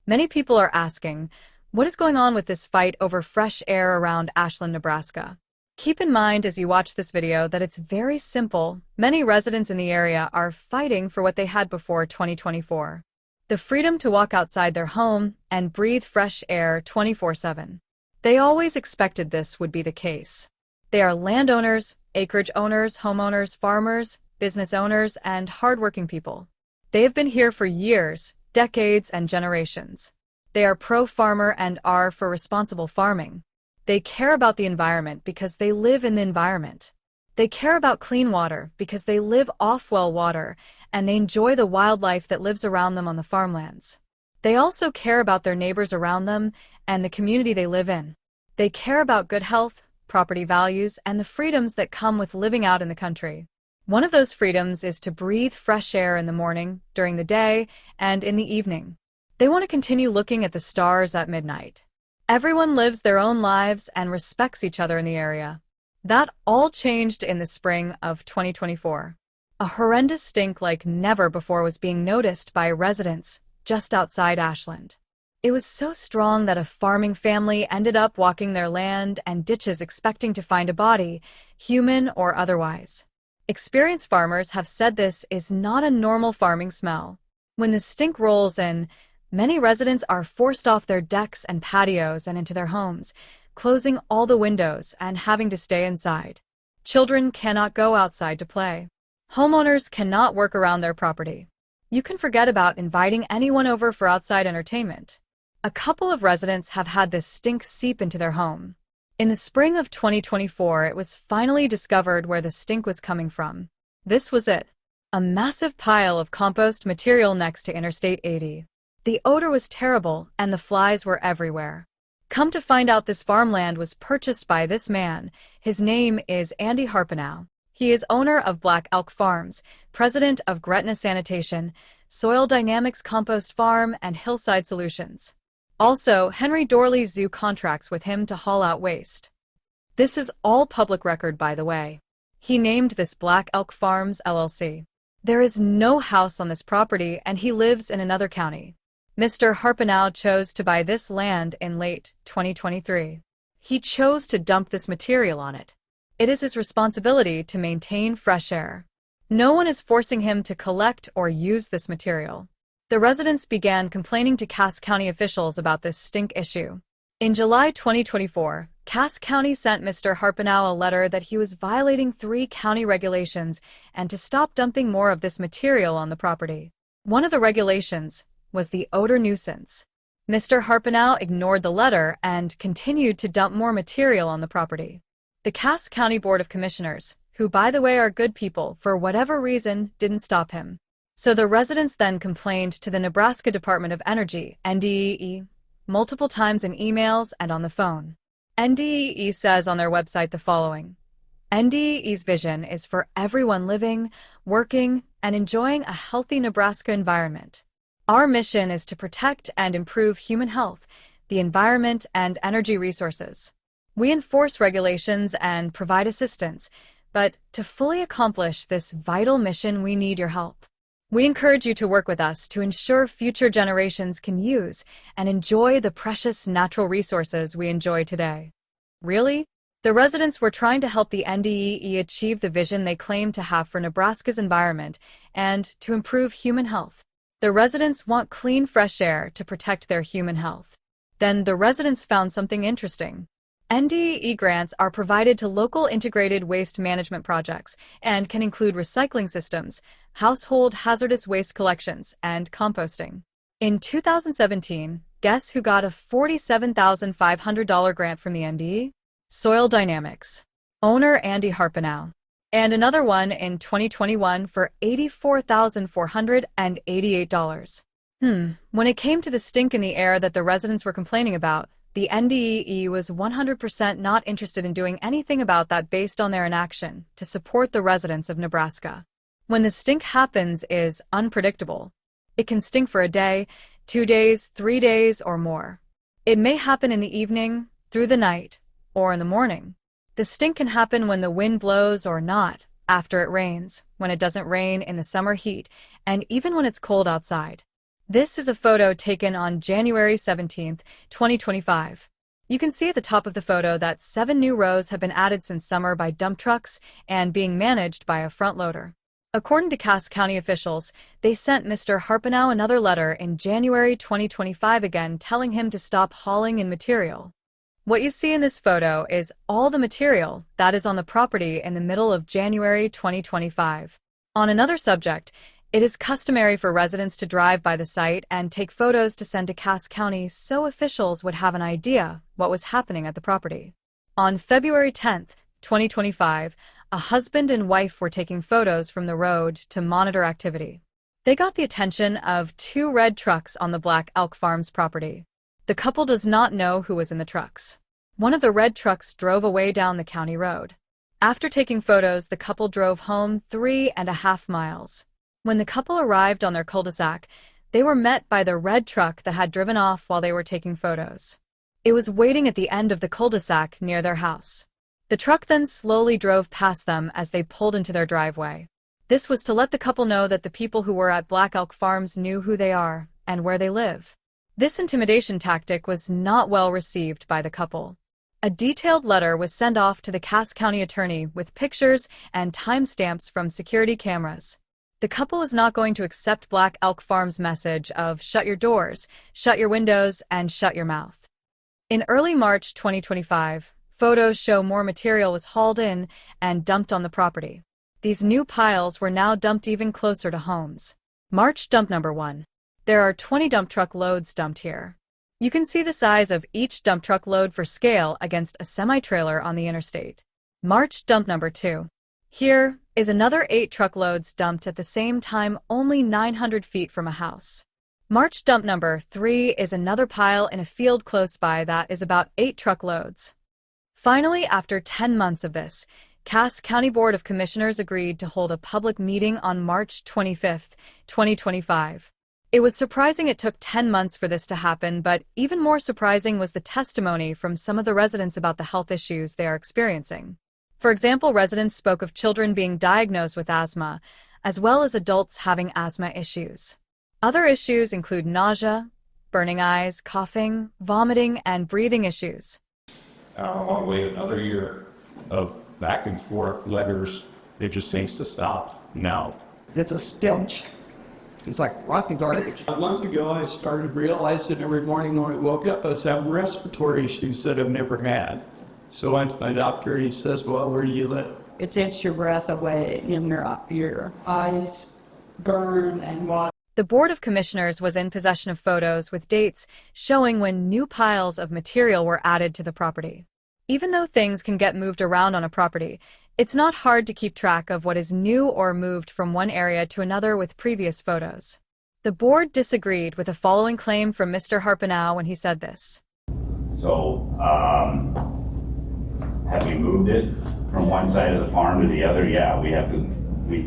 Many people are asking, what is going on with this fight over fresh air around Ashland, Nebraska? Keep in mind as you watch this video that it's very simple. Many residents in the area are fighting for what they had before 2024. The freedom to walk outside their home and breathe fresh air 24/7. They always expected this would be the case. They are landowners, acreage owners, homeowners, farmers, business owners, and hardworking people. They have been here for years, decades, and generations. They are pro-farmer and are for responsible farming. They care about the environment because they live in the environment. They care about clean water because they live off well water, and they enjoy the wildlife that lives around them on the farmlands. They also care about their neighbors around them and the community they live in. They care about good health, property values, and the freedoms that come with living out in the country. One of those freedoms is to breathe fresh air in the morning, during the day, and in the evening. They want to continue looking at the stars at midnight. Everyone lives their own lives and respects each other in the area. That all changed in the spring of 2024. A horrendous stink like never before was being noticed by residents just outside Ashland. It was so strong that a farming family ended up walking their land and ditches expecting to find a body, human or otherwise. Experienced farmers have said this is not a normal farming smell. When the stink rolls in, many residents are forced off their decks and patios and into their homes, closing all the windows and having to stay inside. Children cannot go outside to play. Homeowners cannot work around their property. You can forget about inviting anyone over for outside entertainment. A couple of residents have had this stink seep into their home. In the spring of 2024, it was finally discovered where the stink was coming from. This was it. A massive pile of compost material next to Interstate 80. The odor was terrible, and the flies were everywhere. Come to find out, this farmland was purchased by this man. His name is Andy Harpenau. He is owner of Black Elk Farms, president of Gretna Sanitation, Soil Dynamics Compost Farm, and Hillside Solutions. Also, Henry Dorley Zoo contracts with him to haul out waste. This is all public record, by the way. He named this Black Elk Farms LLC. There is no house on this property, and he lives in another county. Mr. Harpenau chose to buy this land in late 2023. He chose to dump this material on it. It is his responsibility to maintain fresh air. No one is forcing him to collect or use this material. The residents began complaining to Cass County officials about this stink issue. In July 2024, Cass County sent Mr. Harpenau a letter that he was violating 3 county regulations and to stop dumping more of this material on the property. One of the regulations was the odor nuisance. Mr. Harpenau ignored the letter and continued to dump more material on the property. The Cass County Board of Commissioners, who by the way are good people, for whatever reason didn't stop him. So the residents then complained to the Nebraska Department of Energy, NDEE, multiple times in emails and on the phone. NDEE says on their website the following: NDEE's vision is for everyone living, working, and enjoying a healthy Nebraska environment. Our mission is to protect and improve human health, the environment, and energy resources. We enforce regulations and provide assistance, but to fully accomplish this vital mission, we need your help. We encourage you to work with us to ensure future generations can use and enjoy the precious natural resources we enjoy today. Really? The residents were trying to help the NDEE achieve the vision they claim to have for Nebraska's environment and to improve human health. The residents want clean, fresh air to protect their human health. Then the residents found something interesting. NDEE grants are provided to local integrated waste management projects and can include recycling systems, household hazardous waste collections, and composting. In 2017, guess who got a $47,500 grant from the NDEE? Soil Dynamics. Owner Andy Harpenau. And another one in 2021 for $84,488. When it came to the stink in the air that the residents were complaining about, the NDEE was 100% not interested in doing anything about that based on their inaction to support the residents of Nebraska. When the stink happens is unpredictable. It can stink for a day, 2 days, 3 days, or more. It may happen in the evening, through the night, or in the morning. The stink can happen when the wind blows or not, after it rains, when it doesn't rain in the summer heat, and even when it's cold outside. This is a photo taken on January 17th, 2025. You can see at the top of the photo that 7 new rows have been added since summer by dump trucks and being managed by a front loader. According to Cass County officials, they sent Mr. Harpenau another letter in January 2025 again telling him to stop hauling in material. What you see in this photo is all the material that is on the property in the middle of January 2025. On another subject, it is customary for residents to drive by the site and take photos to send to Cass County so officials would have an idea what was happening at the property. On February 10th, 2025, a husband and wife were taking photos from the road to monitor activity. They got the attention of 2 red trucks on the Black Elk Farms property. The couple does not know who was in the trucks. One of the red trucks drove away down the county road. After taking photos, the couple drove home 3.5 miles. When the couple arrived on their cul-de-sac, they were met by the red truck that had driven off while they were taking photos. It was waiting at the end of the cul-de-sac near their house. The truck then slowly drove past them as they pulled into their driveway. This was to let the couple know that the people who were at Black Elk Farms knew who they are and where they live. This intimidation tactic was not well received by the couple. A detailed letter was sent off to the Cass County attorney with pictures and timestamps from security cameras. The couple is not going to accept Black Elk Farms' message of shut your doors, shut your windows, and shut your mouth. In early March 2025, photos show more material was hauled in and dumped on the property. These new piles were now dumped even closer to homes. March dump number 1. There are 20 dump truck loads dumped here. You can see the size of each dump truck load for scale against a semi-trailer on the interstate. March dump number 2. Here is another 8 truckloads dumped at the same time only 900 feet from a house. March dump number 3 is another pile in a field close by that is about 8 truckloads. Finally, after 10 months of this, Cass County Board of Commissioners agreed to hold a public meeting on March 25, 2025. It was surprising it took 10 months for this to happen, but even more surprising was the testimony from some of the residents about the health issues they are experiencing. For example, residents spoke of children being diagnosed with asthma, as well as adults having asthma issues. Other issues include nausea, burning eyes, coughing, vomiting, and breathing issues. I want to wait another year of back and forth letters. It just needs to stop now. It's a stench. It's like rotten garbage. A month ago, I started realizing every morning when I woke up, I was having respiratory issues that I've never had. So I went to my doctor, he says, well, where do you live? It takes your breath away and your eyes burn and water. The Board of Commissioners was in possession of photos with dates showing when new piles of material were added to the property. Even though things can get moved around on a property, it's not hard to keep track of what is new or moved from one area to another with previous photos. The board disagreed with the following claim from Mr. Harpenau when he said this. So, have we moved it from one side of the farm to the other? Yeah, we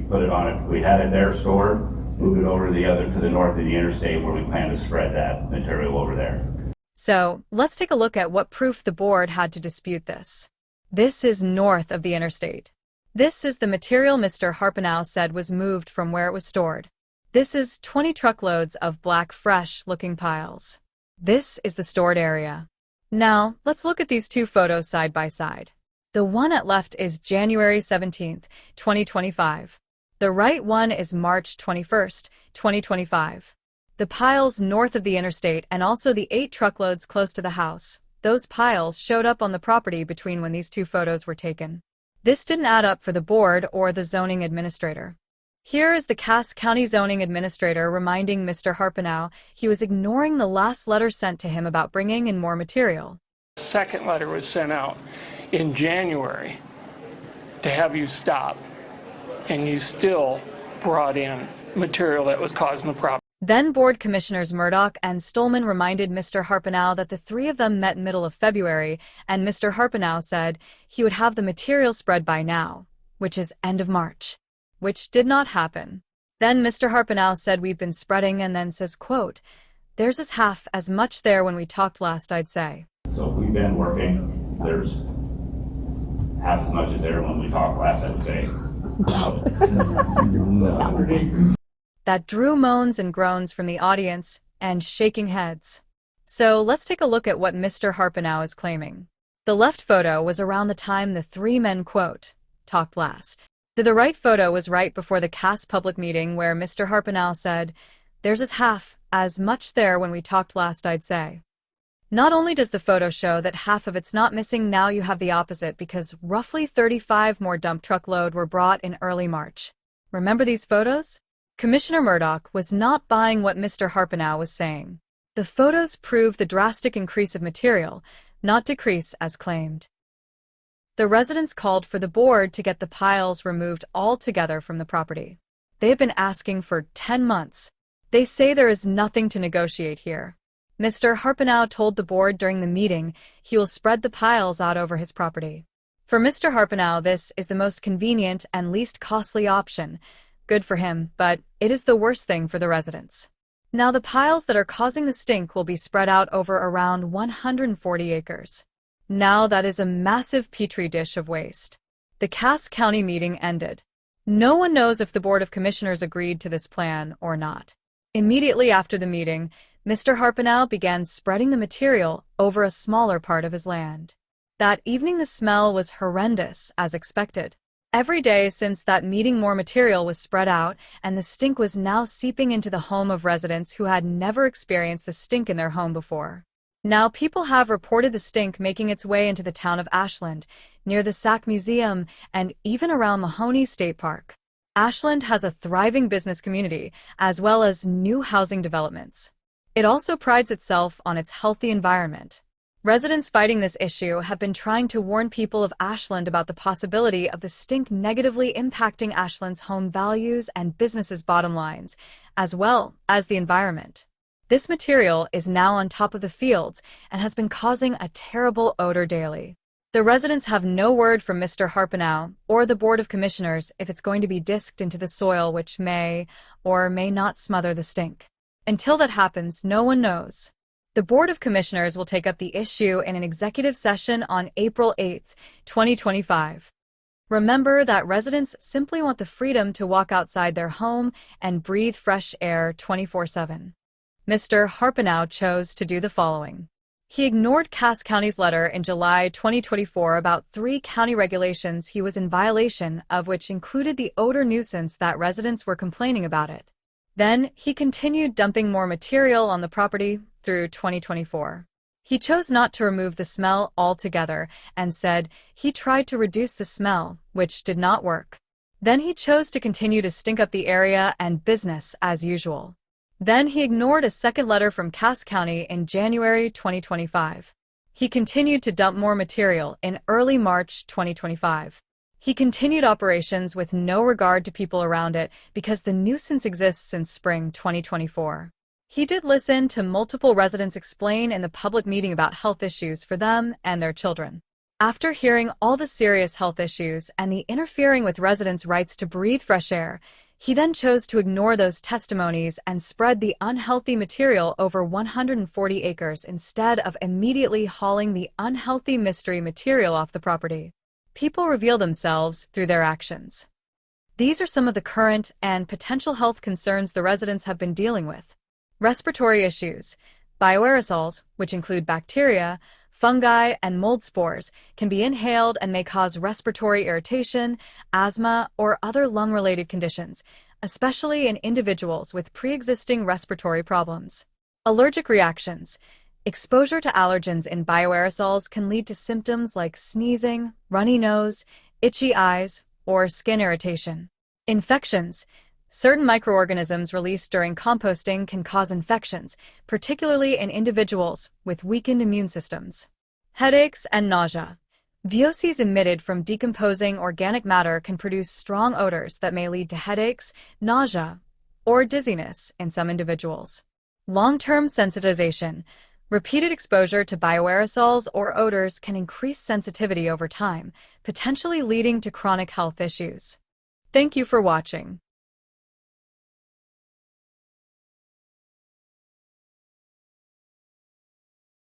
put it on it. We had it there stored, moved it over to the north of the interstate where we plan to spread that material over there. So, let's take a look at what proof the board had to dispute this. This is north of the interstate. This is the material Mr. Harpenau said was moved from where it was stored. This is 20 truckloads of black, fresh-looking piles. This is the stored area. Now, let's look at these two photos side by side. The one at left is January 17th, 2025. The right one is March 21st, 2025. The piles north of the interstate and also the 8 truckloads close to the house, those piles showed up on the property between when these two photos were taken. This didn't add up for the board or the zoning administrator. Here is the Cass County zoning administrator reminding Mr. Harpenau he was ignoring the last letter sent to him about bringing in more material. The second letter was sent out in January to have you stop, and you still brought in material that was causing the problem. Then Board Commissioners Murdoch and Stolman reminded Mr. Harpenau that the three of them met middle of February, and Mr. Harpenau said he would have the material spread by now, which is end of March, which did not happen. Then Mr. Harpenau said we've been spreading and then says, quote, "There's as half as much there when we talked last, I'd say." So we've been working, there's half as much as there when we talked last, I would say. that drew moans and groans from the audience and shaking heads. So let's take a look at what Mr. Harpenau is claiming. The left photo was around the time the three men, quote, talked last. The right photo was right before the cast public meeting where Mr. Harpenau said, "There's as much there when we talked last, I'd say." Not only does the photo show that half of it's not missing, now you have the opposite because roughly 35 more dump truck load were brought in early March. Remember these photos? Commissioner Murdoch was not buying what Mr. Harpenau was saying. The photos prove the drastic increase of material, not decrease as claimed. The residents called for the board to get the piles removed altogether from the property. They have been asking for 10 months. They say there is nothing to negotiate here. Mr. Harpenau told the board during the meeting he will spread the piles out over his property. For Mr. Harpenau, this is the most convenient and least costly option. Good for him, but it is the worst thing for the residents. Now the piles that are causing the stink will be spread out over around 140 acres. Now that is a massive petri dish of waste. The Cass County meeting ended. No one knows if the Board of Commissioners agreed to this plan or not. Immediately after the meeting, Mr. Harpenau began spreading the material over a smaller part of his land. That evening the smell was horrendous, as expected. Every day since that meeting more material was spread out, and the stink was now seeping into the home of residents who had never experienced the stink in their home before. Now people have reported the stink making its way into the town of Ashland, near the Sac Museum, and even around Mahoney State Park. Ashland has a thriving business community, as well as new housing developments. It also prides itself on its healthy environment. Residents fighting this issue have been trying to warn people of Ashland about the possibility of the stink negatively impacting Ashland's home values and businesses' bottom lines, as well as the environment. This material is now on top of the fields and has been causing a terrible odor daily. The residents have no word from Mr. Harpenau or the Board of Commissioners if it's going to be disked into the soil, which may or may not smother the stink. Until that happens, no one knows. The Board of Commissioners will take up the issue in an executive session on April 8, 2025. Remember that residents simply want the freedom to walk outside their home and breathe fresh air 24/7. Mr. Harpenau chose to do the following. He ignored Cass County's letter in July 2024 about 3 county regulations he was in violation of, which included the odor nuisance that residents were complaining about it. Then he continued dumping more material on the property through 2024. He chose not to remove the smell altogether and said he tried to reduce the smell, which did not work. Then he chose to continue to stink up the area and business as usual. Then he ignored a second letter from Cass County in January 2025. He continued to dump more material in early March 2025. He continued operations with no regard to people around it because the nuisance exists since spring 2024. He did listen to multiple residents explain in the public meeting about health issues for them and their children. After hearing all the serious health issues and the interfering with residents' rights to breathe fresh air, he then chose to ignore those testimonies and spread the unhealthy material over 140 acres instead of immediately hauling the unhealthy mystery material off the property. People reveal themselves through their actions. These are some of the current and potential health concerns the residents have been dealing with. Respiratory issues. Bioaerosols, which include bacteria, fungi, and mold spores, can be inhaled and may cause respiratory irritation, asthma, or other lung-related conditions, especially in individuals with pre-existing respiratory problems. Allergic reactions. Exposure to allergens in bioaerosols can lead to symptoms like sneezing, runny nose, itchy eyes, or skin irritation. Infections. Certain microorganisms released during composting can cause infections, particularly in individuals with weakened immune systems. Headaches and nausea. VOCs emitted from decomposing organic matter can produce strong odors that may lead to headaches, nausea, or dizziness in some individuals. Long-term sensitization. Repeated exposure to bioaerosols or odors can increase sensitivity over time, potentially leading to chronic health issues. Thank you for watching.